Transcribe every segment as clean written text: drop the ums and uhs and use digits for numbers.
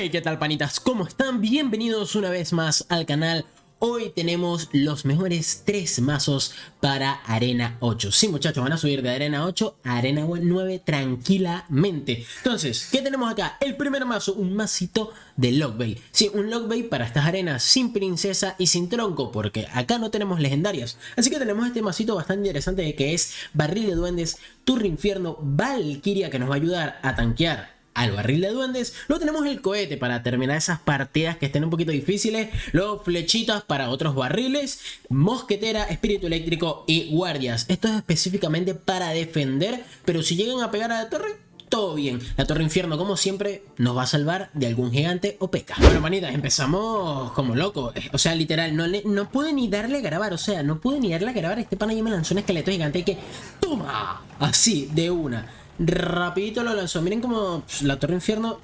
Hey, ¿qué tal, panitas? ¿Cómo están? Bienvenidos una vez más al canal. Hoy tenemos los mejores 3 mazos para Arena 8. Sí, muchachos, van a subir de Arena 8 a Arena 9 tranquilamente. Entonces, ¿qué tenemos acá? El primer mazo, un masito de Lockbait. Sí, un Lockbait para estas arenas sin princesa y sin tronco, porque acá no tenemos legendarias. Así que tenemos este masito bastante interesante que es Barril de Duendes, Turro Infierno, Valkyria, que nos va a ayudar a tanquear al barril de duendes. Luego tenemos el cohete para terminar esas partidas que estén un poquito difíciles. Luego flechitas para otros barriles, mosquetera, espíritu eléctrico y guardias. Esto es específicamente para defender, pero si llegan a pegar a la torre, todo bien. La torre infierno, como siempre, nos va a salvar de algún gigante o peca. Bueno, manitas, empezamos como locos. O sea, literal, no pude ni darle a grabar. O sea, no pude ni darle a grabar. Este pana ya me lanzó un esqueleto gigante que ¡toma! Así, de una. Rapidito lo lanzó. Miren como la torre infierno.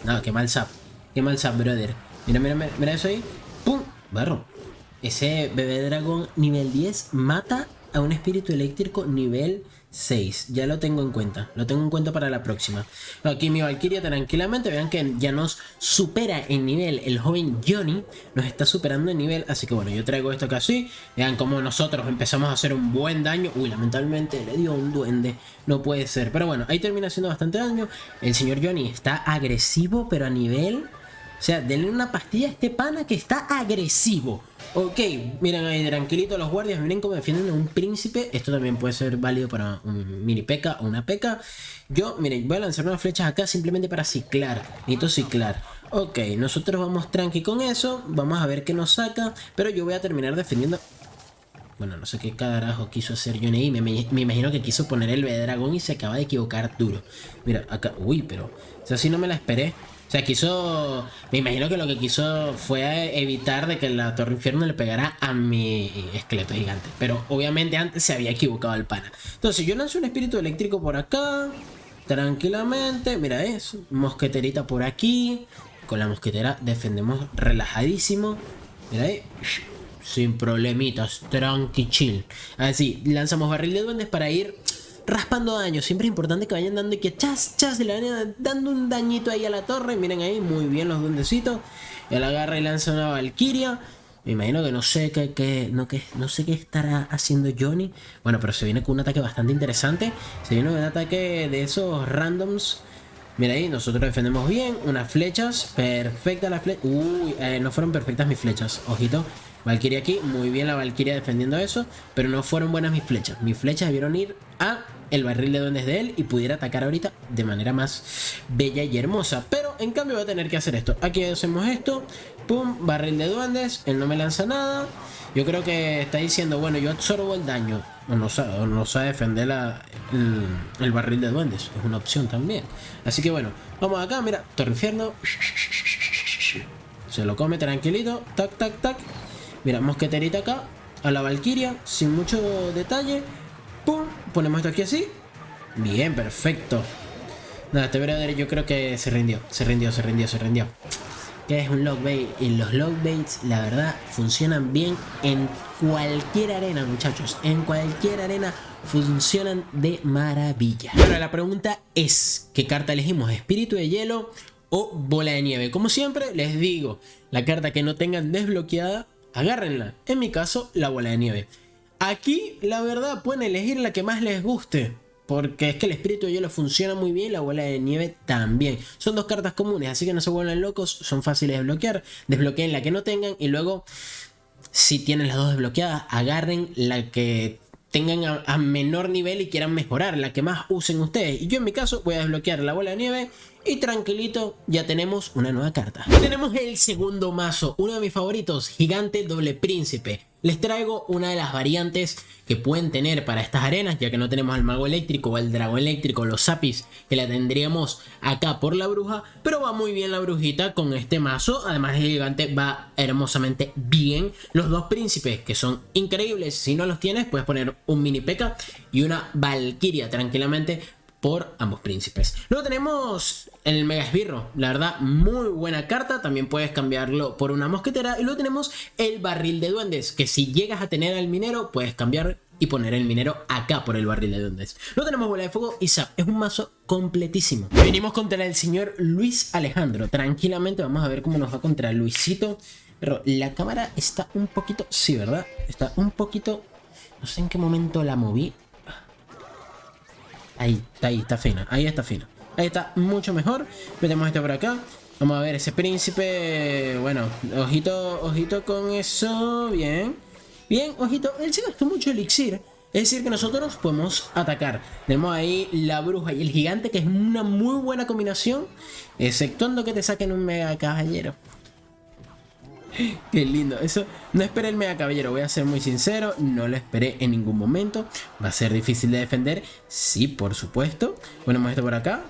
No, qué mal zap. Qué mal zap, brother. Mira, mira, mira, mira eso ahí. ¡Pum! Barro. Ese bebé dragón nivel 10 mata a un espíritu eléctrico nivel 6. Ya lo tengo en cuenta. Lo tengo en cuenta para la próxima. Aquí mi Valkyria tranquilamente. Vean que ya nos supera en nivel. El joven Johnny nos está superando en nivel. Así que bueno, yo traigo esto acá así. Vean cómo nosotros empezamos a hacer un buen daño. Uy, lamentablemente le dio un duende. No puede ser. Pero bueno, ahí termina haciendo bastante daño. El señor Johnny está agresivo, pero a nivel... O sea, denle una pastilla a este pana que está agresivo. Ok, miren ahí tranquilito los guardias. Miren cómo defienden a un príncipe. Esto también puede ser válido para un mini P.E.K.K.A. o una P.E.K.K.A. Yo, miren, voy a lanzar unas flechas acá simplemente para ciclar. Necesito ciclar. Ok, nosotros vamos tranqui con eso. Vamos a ver qué nos saca. Pero yo voy a terminar defendiendo... Bueno, no sé qué carajo quiso hacer Johnny. Me imagino que quiso poner el dragón y se acaba de equivocar duro. Mira, acá... Uy, pero... O sea, si no me la esperé. O sea, quiso... Me imagino que lo que quiso fue evitar de que la torre infierno le pegara a mi esqueleto gigante. Pero obviamente antes se había equivocado el pana. Entonces yo lanzo un espíritu eléctrico por acá. Tranquilamente. Mira eso. Mosqueterita por aquí. Con la mosquetera defendemos relajadísimo. Mira ahí. Sin problemitas. Tranqui chill. Así, lanzamos barril de duendes para ir... raspando daño. Siempre es importante que vayan dando y que chas, chas, le vayan dando un dañito ahí a la torre. Miren ahí, muy bien los duendecitos. Él agarra y lanza una Valkyria. Me imagino que no sé qué estará haciendo Johnny. Bueno, pero se viene con un ataque bastante interesante. Se viene un ataque de esos randoms. Mira ahí, nosotros defendemos bien. Unas flechas, perfectas las flechas. Uy, no fueron perfectas mis flechas. Ojito. Valkyria aquí, muy bien la Valkyria defendiendo eso, pero no fueron buenas mis flechas. Mis flechas debieron ir a el barril de duendes de él y pudiera atacar ahorita de manera más bella y hermosa. Pero en cambio voy a tener que hacer esto. Aquí hacemos esto, pum, barril de duendes, él no me lanza nada. Yo creo que está diciendo, bueno, yo absorbo el daño. O no sabe defender el barril de duendes. Es una opción también. Así que bueno, vamos acá, mira, torre infierno. Se lo come tranquilito, tac, tac, tac. Mira, mosqueterita acá, a la Valkyria, sin mucho detalle. Pum, ponemos esto aquí así. Bien, perfecto. Nada, este brother yo creo que se rindió. Que es un Lockbait. Y los Lockbaits, la verdad, funcionan bien en cualquier arena, muchachos. En cualquier arena funcionan de maravilla. Ahora la pregunta es, ¿qué carta elegimos? ¿Espíritu de hielo o bola de nieve? Como siempre, les digo, la carta que no tengan desbloqueada, agárrenla. En mi caso, la bola de nieve. Aquí, la verdad, pueden elegir la que más les guste. Porque es que el espíritu de hielo funciona muy bien y la bola de nieve también. Son dos cartas comunes, así que no se vuelvan locos. Son fáciles de bloquear. Desbloqueen la que no tengan y luego, si tienen las dos desbloqueadas, agarren la que tengan a menor nivel y quieran mejorar, la que más usen ustedes. Y yo en mi caso voy a desbloquear la bola de nieve y tranquilito ya tenemos una nueva carta. Tenemos el segundo mazo, uno de mis favoritos, Gigante Doble Príncipe. Les traigo una de las variantes que pueden tener para estas arenas, ya que no tenemos al mago eléctrico o al dragón eléctrico, los zapis, que la tendríamos acá por la bruja, pero va muy bien la brujita con este mazo. Además el gigante va hermosamente bien. Los dos príncipes, que son increíbles, si no los tienes puedes poner un mini P.E.K.K.A. y una Valkyria tranquilamente por ambos príncipes. Luego tenemos el Mega Esbirro, la verdad muy buena carta, también puedes cambiarlo por una mosquetera. Y luego tenemos el Barril de Duendes, que si llegas a tener al minero puedes cambiar y poner el minero acá por el barril de duendes. No tenemos bola de fuego y zap, es un mazo completísimo. Venimos contra el señor Luis Alejandro. Tranquilamente vamos a ver cómo nos va contra Luisito. Pero la cámara está un poquito... Sí, ¿verdad? Está un poquito... No sé en qué momento la moví. Ahí, está fina. Ahí está fina. Ahí está mucho mejor. Metemos esto por acá. Vamos a ver ese príncipe. Bueno, ojito con eso. Bien. Bien, ojito. Él se gastó mucho elixir. Es decir que nosotros podemos atacar. Tenemos ahí la bruja y el gigante, que es una muy buena combinación. Exceptuando que te saquen un mega caballero. Qué lindo. Eso, no esperé el mega caballero, voy a ser muy sincero. No lo esperé en ningún momento. Va a ser difícil de defender. Sí, por supuesto. Ponemos esto por acá.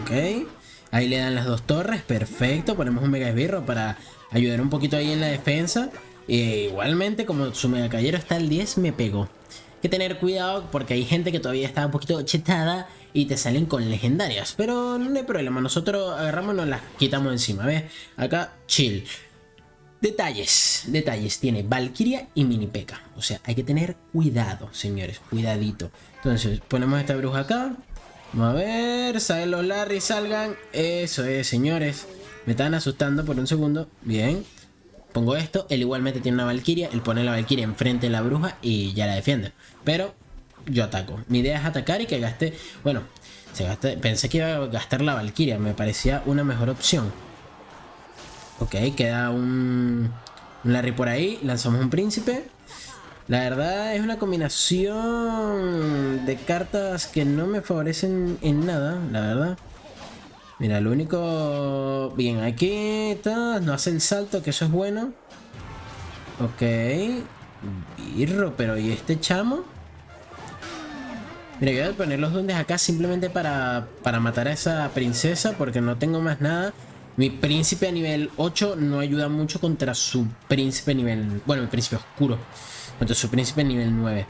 Ok. Ahí le dan las dos torres. Perfecto. Ponemos un mega esbirro para ayudar un poquito ahí en la defensa. Igualmente, como su mega caballero está al 10, me pegó. Hay que tener cuidado porque hay gente que todavía está un poquito chetada y te salen con legendarias. Pero no hay problema, nosotros agarramos y nos las quitamos encima. ¿Ves? Acá, chill. Detalles. Tiene Valkyria y Mini P.E.K.K.A. O sea, hay que tener cuidado, señores. Cuidadito. Entonces, ponemos esta bruja acá. Vamos a ver. Salen los Larry, salgan. Eso es, señores. Me están asustando por un segundo. Bien. Pongo esto, él igualmente tiene una Valkyria, él pone la Valkyria enfrente de la bruja y ya la defiende. Pero yo ataco. Mi idea es atacar y que gaste... Bueno, pensé que iba a gastar la Valkyria, me parecía una mejor opción. Ok, queda un Larry por ahí, lanzamos un príncipe. La verdad es una combinación de cartas que no me favorecen en nada, la verdad. Mira, lo único... Bien, aquí está. No hace el salto, que eso es bueno. Ok. Birro, pero ¿y este chamo? Mira, yo voy a poner los duendes acá simplemente para matar a esa princesa, porque no tengo más nada. Mi príncipe a nivel 8 no ayuda mucho contra su príncipe nivel... Bueno, mi príncipe oscuro. Contra su príncipe nivel 9.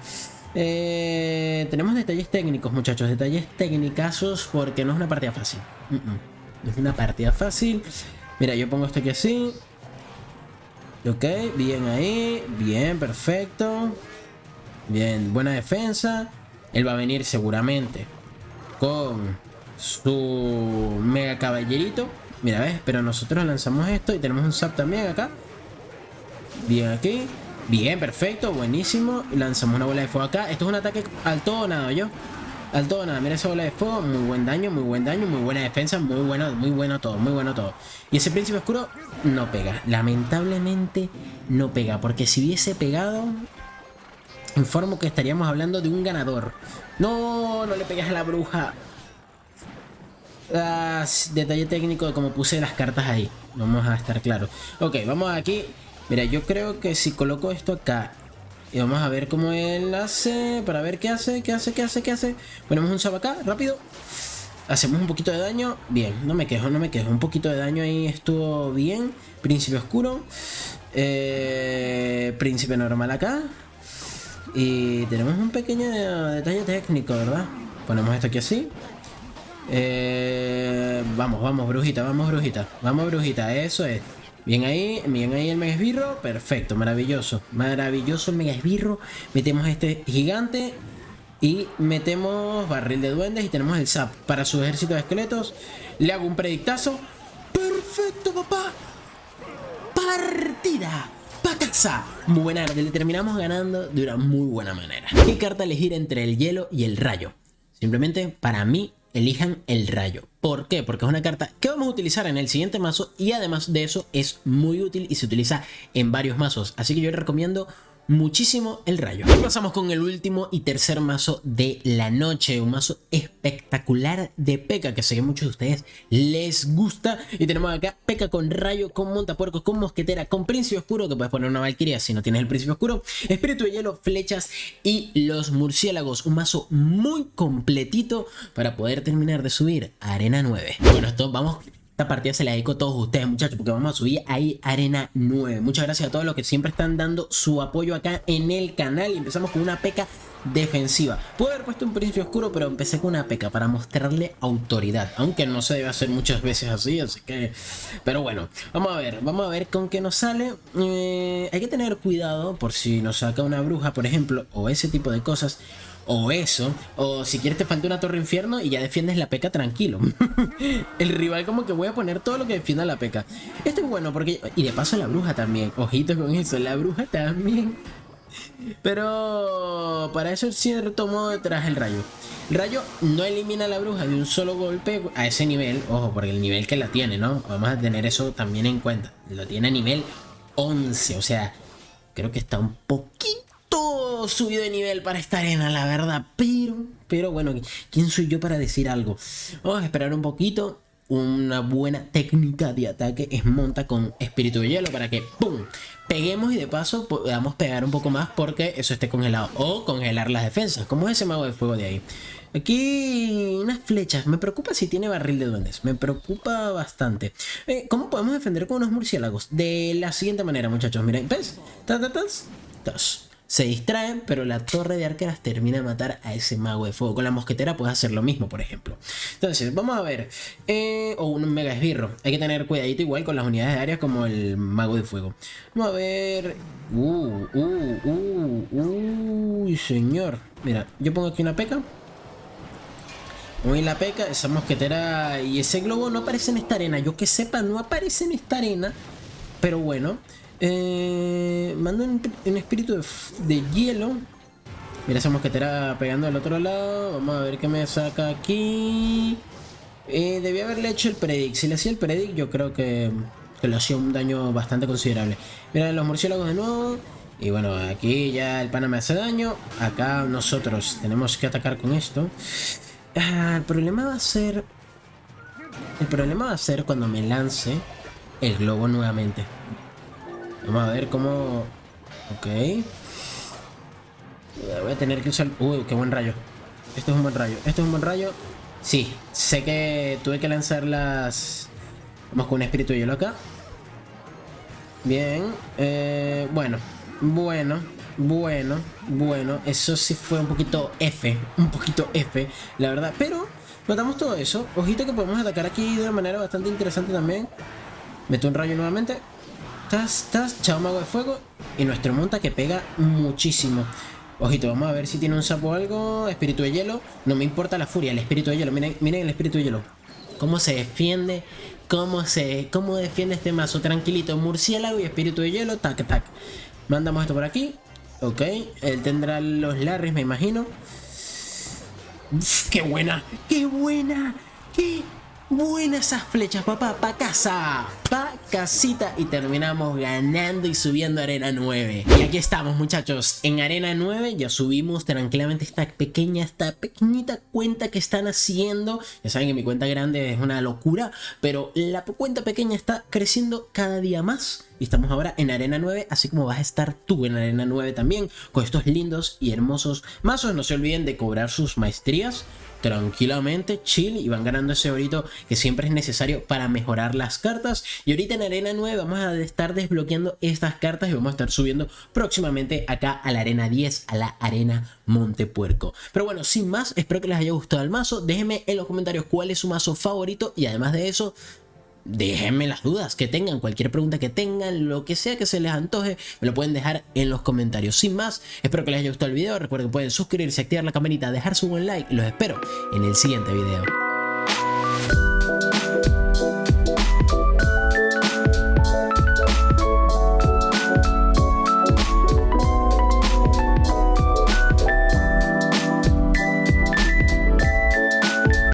Tenemos detalles técnicos, muchachos. Detalles técnicazos porque no es una partida fácil. No es una partida fácil. Mira, yo pongo esto aquí así. Ok, bien ahí. Bien, perfecto. Bien, buena defensa. Él va a venir seguramente con su mega caballerito. Mira, ¿ves? Pero nosotros lanzamos esto y tenemos un zap también acá. Bien aquí. Bien, perfecto, buenísimo. Lanzamos una bola de fuego acá. Esto es un ataque al todo o nada, yo. Al todo o nada. Mira esa bola de fuego. Muy buen daño, muy buena defensa. Muy bueno todo. Y ese príncipe oscuro no pega. Lamentablemente no pega. Porque si hubiese pegado, informo que estaríamos hablando de un ganador. No le pegas a la bruja. Detalle técnico de cómo puse las cartas ahí. Vamos a estar claros. Ok, vamos aquí. Mira, yo creo que si coloco esto acá y vamos a ver cómo él hace, para ver qué hace. Ponemos un sub acá, rápido. Hacemos un poquito de daño. Bien, no me quejo. Un poquito de daño ahí estuvo bien. Príncipe oscuro. Príncipe normal acá. Y tenemos un pequeño detalle técnico, ¿verdad? Ponemos esto aquí así. Vamos, brujita, eso es. Bien ahí el mega esbirro. Perfecto, maravilloso el mega esbirro. Metemos este gigante y metemos barril de duendes y tenemos el zap para su ejército de esqueletos. Le hago un predictazo. Perfecto, papá. Partida pa' casa. Muy buena, le terminamos ganando de una muy buena manera. ¿Qué carta elegir entre el hielo y el rayo? Simplemente, para mí, elijan el rayo. ¿Por qué? Porque es una carta que vamos a utilizar en el siguiente mazo y además de eso es muy útil y se utiliza en varios mazos. Así que yo les recomiendo muchísimo el rayo. Y pasamos con el último y tercer mazo de la noche. Un mazo espectacular de P.E.K.K.A. que sé que a muchos de ustedes les gusta. Y tenemos acá P.E.K.K.A. con rayo, con montapuercos, con mosquetera, con príncipe oscuro, que puedes poner una valquiria si no tienes el príncipe oscuro, espíritu de hielo, flechas y los murciélagos. Un mazo muy completito para poder terminar de subir a Arena 9. Bueno, esto vamos... Esta partida se la dedico a todos ustedes, muchachos, porque vamos a subir ahí Arena 9. Muchas gracias a todos los que siempre están dando su apoyo acá en el canal. Y empezamos con una P.E.K.K.A. defensiva. Puedo haber puesto un príncipe oscuro, pero empecé con una P.E.K.K.A para mostrarle autoridad, aunque no se debe hacer muchas veces así que... Pero bueno, vamos a ver con qué nos sale. Hay que tener cuidado por si nos saca una bruja, por ejemplo, o ese tipo de cosas. O eso, o si quieres te falta una torre infierno y ya defiendes la P.E.K.K.A tranquilo. El rival como que voy a poner todo lo que defienda la P.E.K.K.A. Esto es bueno porque... Y de paso la bruja también, ojito con eso, la bruja también. Pero para eso en cierto modo traje el rayo. El rayo no elimina a la bruja de un solo golpe a ese nivel. Ojo, porque el nivel que la tiene, ¿no? Vamos a tener eso también en cuenta. Lo tiene a nivel 11, o sea, creo que está un poquito subido de nivel para esta arena, la verdad. Pero bueno, ¿quién soy yo para decir algo? Vamos a esperar un poquito. Una buena técnica de ataque es monta con espíritu de hielo para que ¡pum! Peguemos y de paso podamos pegar un poco más porque eso esté congelado. O congelar las defensas, como es ese mago de fuego de ahí. Aquí unas flechas. Me preocupa si tiene barril de duendes. Me preocupa bastante. ¿Cómo podemos defender con unos murciélagos? De la siguiente manera, muchachos. Miren, ¿ves? Se distraen, pero la torre de arqueras termina de matar a ese mago de fuego. Con la mosquetera puedes hacer lo mismo, por ejemplo. Entonces, vamos a ver. O un mega esbirro. Hay que tener cuidadito igual con las unidades de área como el mago de fuego. Vamos a ver. Uy, señor. Mira, yo pongo aquí una P.E.K.K.A. Muy la P.E.K.K.A, esa mosquetera y ese globo no aparece en esta arena. Yo que sepa, no aparece en esta arena. Pero bueno. Mando un espíritu de hielo. Mira esa mosquetera pegando del otro lado. Vamos a ver qué me saca aquí. Debía haberle hecho el predict. Si le hacía el predict yo creo que le hacía un daño bastante considerable. Mira los murciélagos de nuevo. Y bueno, aquí ya el pana me hace daño. Acá nosotros tenemos que atacar con esto. El problema va a ser... El problema va a ser cuando me lance el globo nuevamente. Vamos a ver cómo... Ok. Voy a tener que usar... Uy, qué buen rayo. Esto es un buen rayo. Esto es un buen rayo. Sí, sé que tuve que lanzar las... Vamos con un espíritu de hielo acá. Bien. Bueno. Eso sí fue un poquito F. Un poquito F, la verdad. Pero matamos todo eso. Ojito que podemos atacar aquí de una manera bastante interesante también. Meto un rayo nuevamente. Chao mago de fuego. Y nuestro monta que pega muchísimo. Ojito, vamos a ver si tiene un sapo o algo. Espíritu de hielo. No me importa la furia, el espíritu de hielo. Miren el espíritu de hielo. Cómo se defiende. Cómo defiende este mazo. Tranquilito. Murciélago y espíritu de hielo. Tac. Mandamos esto por aquí. Ok. Él tendrá los Larrys, me imagino. Uf, ¡qué buena! Buenas esas flechas, papá, pa' casa, pa' casita. Y terminamos ganando y subiendo a Arena 9. Y aquí estamos, muchachos, en Arena 9. Ya subimos tranquilamente esta pequeñita cuenta que están haciendo. Ya saben que mi cuenta grande es una locura, pero la cuenta pequeña está creciendo cada día más. Y estamos ahora en Arena 9, así como vas a estar tú en Arena 9 también, con estos lindos y hermosos mazos. No se olviden de cobrar sus maestrías tranquilamente, chill, y van ganando ese orito que siempre es necesario para mejorar las cartas. Y ahorita en Arena 9 vamos a estar desbloqueando estas cartas y vamos a estar subiendo próximamente acá a la Arena 10, a la Arena Montepuerco. Pero bueno, sin más, espero que les haya gustado el mazo. Déjenme en los comentarios cuál es su mazo favorito y además de eso, déjenme las dudas que tengan, cualquier pregunta que tengan, lo que sea que se les antoje, me lo pueden dejar en los comentarios. Sin más, espero que les haya gustado el video. Recuerden que pueden suscribirse, activar la campanita, dejar su buen like y los espero en el siguiente video.